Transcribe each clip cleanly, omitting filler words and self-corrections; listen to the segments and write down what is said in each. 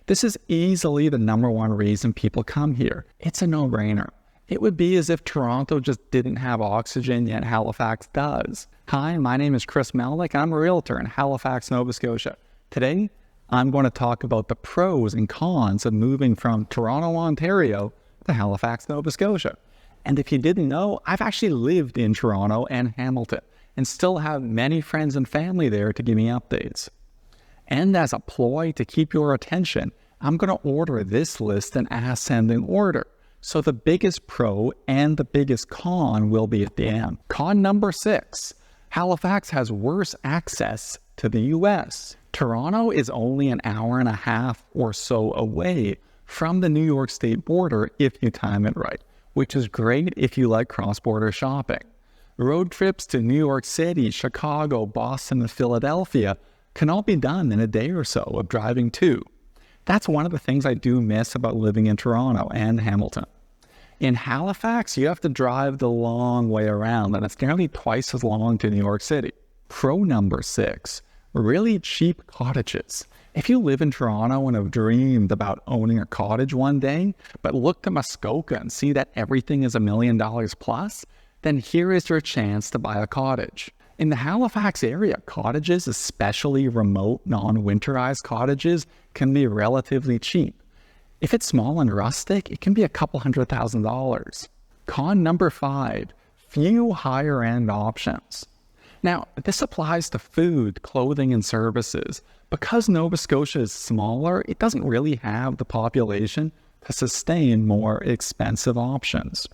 This is easily the number one reason people come here. It's a no-brainer. It would be as if Toronto just didn't have oxygen, yet Halifax does. Hi, my name is Chris Melnick. I'm a realtor in Halifax, Nova Scotia. Today, I'm going to talk about the pros and cons of moving from Toronto, Ontario to Halifax, Nova Scotia. And if you didn't know, I've actually lived in Toronto and Hamilton and still have many friends and family there to give me updates. And as a ploy to keep your attention, I'm going to order this list in ascending order. So the biggest pro and the biggest con will be at the end. Con number 6, Halifax has worse access to the US. Toronto is only an hour and a half or so away from the New York State border if you time it right, which is great if you like cross-border shopping. Road trips to New York City, Chicago, Boston, and Philadelphia can all be done in a day or so of driving too. That's one of the things I do miss about living in Toronto and Hamilton. In Halifax, you have to drive the long way around, and it's nearly twice as long to New York City. Pro number 6, really cheap cottages. If you live in Toronto and have dreamed about owning a cottage one day, but look to Muskoka and see that everything is $1 million plus, then here is your chance to buy a cottage. In the Halifax area, cottages, especially remote, non-winterized cottages, can be relatively cheap. If it's small and rustic, it can be a couple $100,000. Con number 5, few higher-end options. Now, this applies to food, clothing, and services. Because Nova Scotia is smaller, it doesn't really have the population to sustain more expensive options.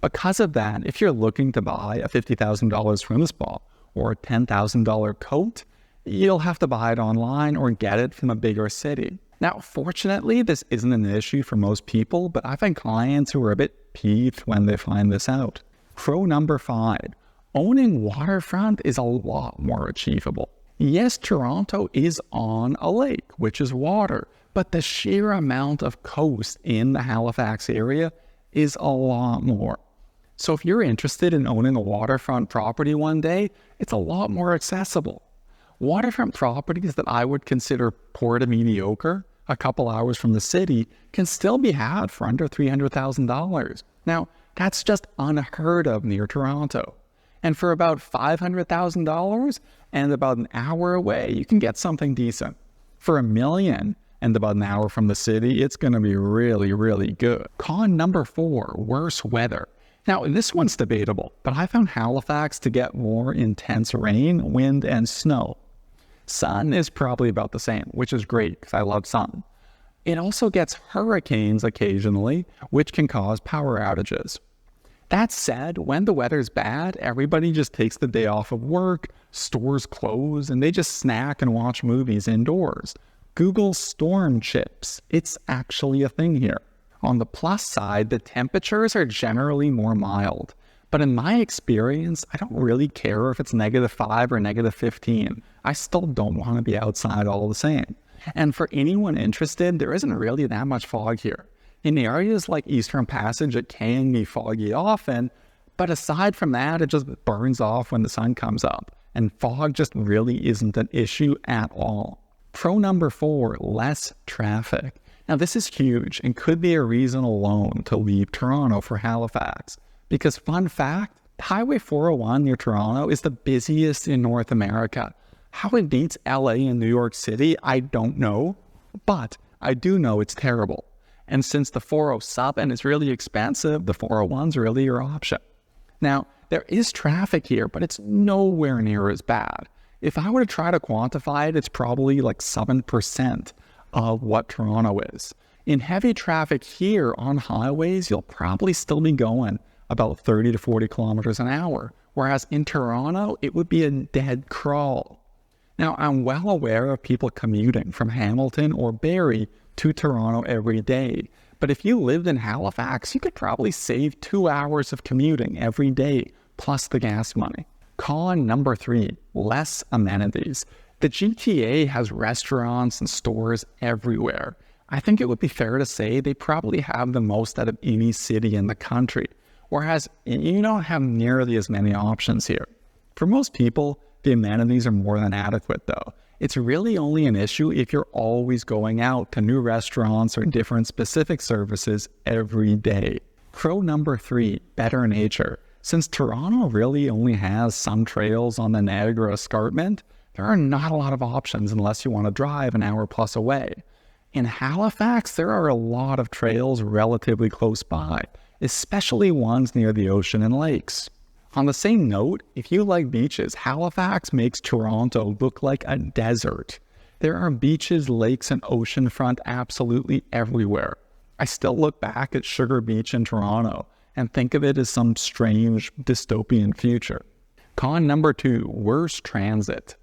Because of that, if you're looking to buy a $50,000 swim spa or a $10,000 coat, you'll have to buy it online or get it from a bigger city. Now, fortunately, this isn't an issue for most people, but I've had clients who are a bit peeved when they find this out. Pro number 5, owning waterfront is a lot more achievable. Yes, Toronto is on a lake, which is water, but the sheer amount of coast in the Halifax area is a lot more. So if you're interested in owning a waterfront property one day, it's a lot more accessible. Waterfront properties that I would consider poor to mediocre, a couple hours from the city, can still be had for under $300,000. Now, that's just unheard of near Toronto. And for about $500,000 and about an hour away, you can get something decent. For $1 million and about an hour from the city, it's going to be really, really good. Con number 4, worse weather. Now, this one's debatable, but I found Halifax to get more intense rain, wind, and snow. Sun is probably about the same, which is great because I love sun. It also gets hurricanes occasionally, which can cause power outages. That said, when the weather's bad, everybody just takes the day off of work, stores close, and they just snack and watch movies indoors. Google storm chips. It's actually a thing here. On the plus side, the temperatures are generally more mild. But in my experience, I don't really care if it's -5 or -15. I still don't want to be outside all the same. And for anyone interested, there isn't really that much fog here. In areas like Eastern Passage, it can be foggy often, but aside from that, it just burns off when the sun comes up. And fog just really isn't an issue at all. Pro number 4, less traffic. Now, this is huge and could be a reason alone to leave Toronto for Halifax. Because fun fact, Highway 401 near Toronto is the busiest in North America. How it beats LA and New York City, I don't know, but I do know it's terrible. And since the 407 is really expensive, the 401's really your option. Now, there is traffic here, but it's nowhere near as bad. If I were to try to quantify it, it's probably like 7% of what Toronto is. In heavy traffic here on highways, you'll probably still be going about 30 to 40 kilometers an hour, whereas in Toronto, it would be a dead crawl. Now, I'm well aware of people commuting from Hamilton or Barrie to Toronto every day, but if you lived in Halifax, you could probably save 2 hours of commuting every day, plus the gas money. Con number 3, less amenities. The GTA has restaurants and stores everywhere. I think it would be fair to say they probably have the most out of any city in the country, whereas you don't have nearly as many options here. For most people, the amenities are more than adequate though, It's really only an issue if you're always going out to new restaurants or different specific services every day. Pro number 3, better nature. Since Toronto really only has some trails on the Niagara Escarpment, there are not a lot of options unless you want to drive an hour plus away. In Halifax, there are a lot of trails relatively close by, especially ones near the ocean and lakes. On the same note, if you like beaches, Halifax makes Toronto look like a desert. There are beaches, lakes, and oceanfront absolutely everywhere. I still look back at Sugar Beach in Toronto and think of it as some strange dystopian future. Con number 2, worse transit.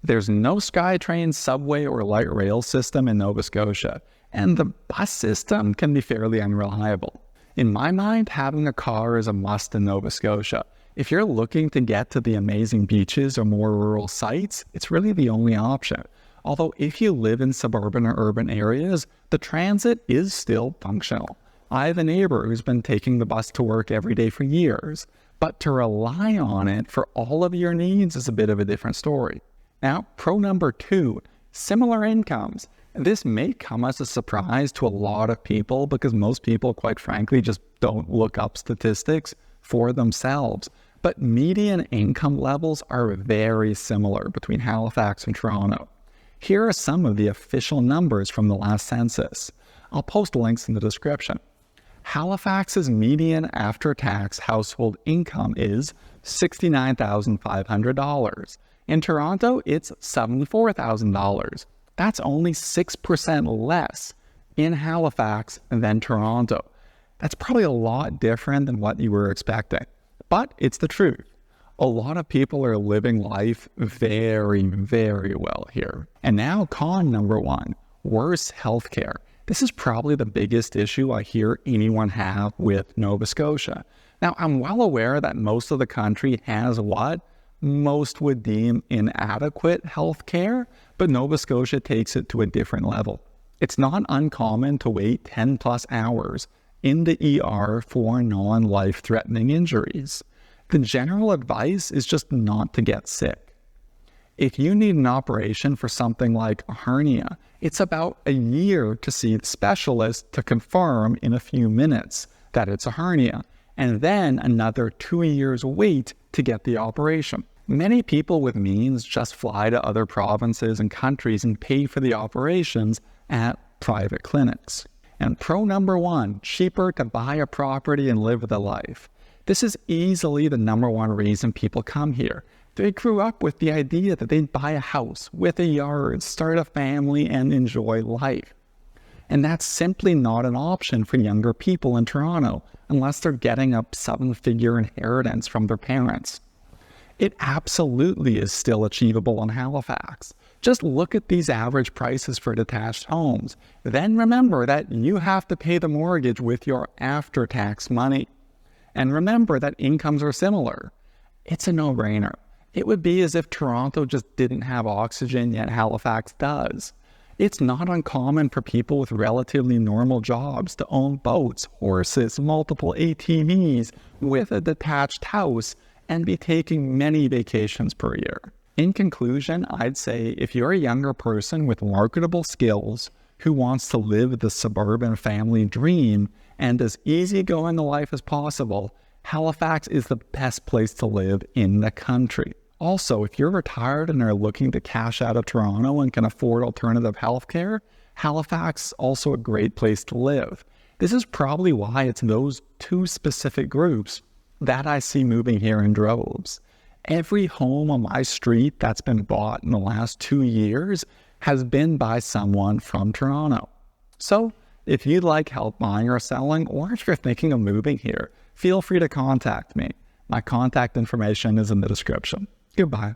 There's no SkyTrain, subway, or light rail system in Nova Scotia, and the bus system can be fairly unreliable. In my mind, having a car is a must in Nova Scotia. If you're looking to get to the amazing beaches or more rural sites, it's really the only option. Although if you live in suburban or urban areas, the transit is still functional. I have a neighbor who's been taking the bus to work every day for years, but to rely on it for all of your needs is a bit of a different story. Now, pro number 2, similar incomes. This may come as a surprise to a lot of people because most people, quite frankly, just don't look up statistics for themselves. But median income levels are very similar between Halifax and Toronto. Here are some of the official numbers from the last census. I'll post links in the description. Halifax's median after-tax household income is $69,500. In Toronto, it's $74,000. That's only 6% less in Halifax than Toronto. That's probably a lot different than what you were expecting, but it's the truth. A lot of people are living life very, very well here. And now con number 1, worse healthcare. This is probably the biggest issue I hear anyone have with Nova Scotia. Now, I'm well aware that most of the country has what most would deem inadequate health care, but Nova Scotia takes it to a different level. It's not uncommon to wait 10 plus hours in the ER for non-life-threatening injuries. The general advice is just not to get sick. If you need an operation for something like a hernia, it's about a year to see the specialist to confirm in a few minutes that it's a hernia, and then another 2 years wait to get the operation. Many people with means just fly to other provinces and countries and pay for the operations at private clinics. And pro number 1, cheaper to buy a property and live the life. This is easily the number 1 reason people come here. They grew up with the idea that they'd buy a house with a yard, start a family, and enjoy life. And that's simply not an option for younger people in Toronto unless they're getting a 7-figure inheritance from their parents. It absolutely is still achievable in Halifax. Just look at these average prices for detached homes. Then remember that you have to pay the mortgage with your after-tax money. And remember that incomes are similar. It's a no-brainer. It would be as if Toronto just didn't have oxygen, yet Halifax does. It's not uncommon for people with relatively normal jobs to own boats, horses, multiple ATVs, with a detached house, and be taking many vacations per year. In conclusion, I'd say if you're a younger person with marketable skills who wants to live the suburban family dream and as easygoing a life as possible, Halifax is the best place to live in the country. Also, if you're retired and are looking to cash out of Toronto and can afford alternative healthcare, Halifax is also a great place to live. This is probably why it's those 2 specific groups that I see moving here in droves. Every home on my street that's been bought in the last 2 years has been by someone from Toronto. So, if you'd like help buying or selling, or if you're thinking of moving here, feel free to contact me. My contact information is in the description. Goodbye.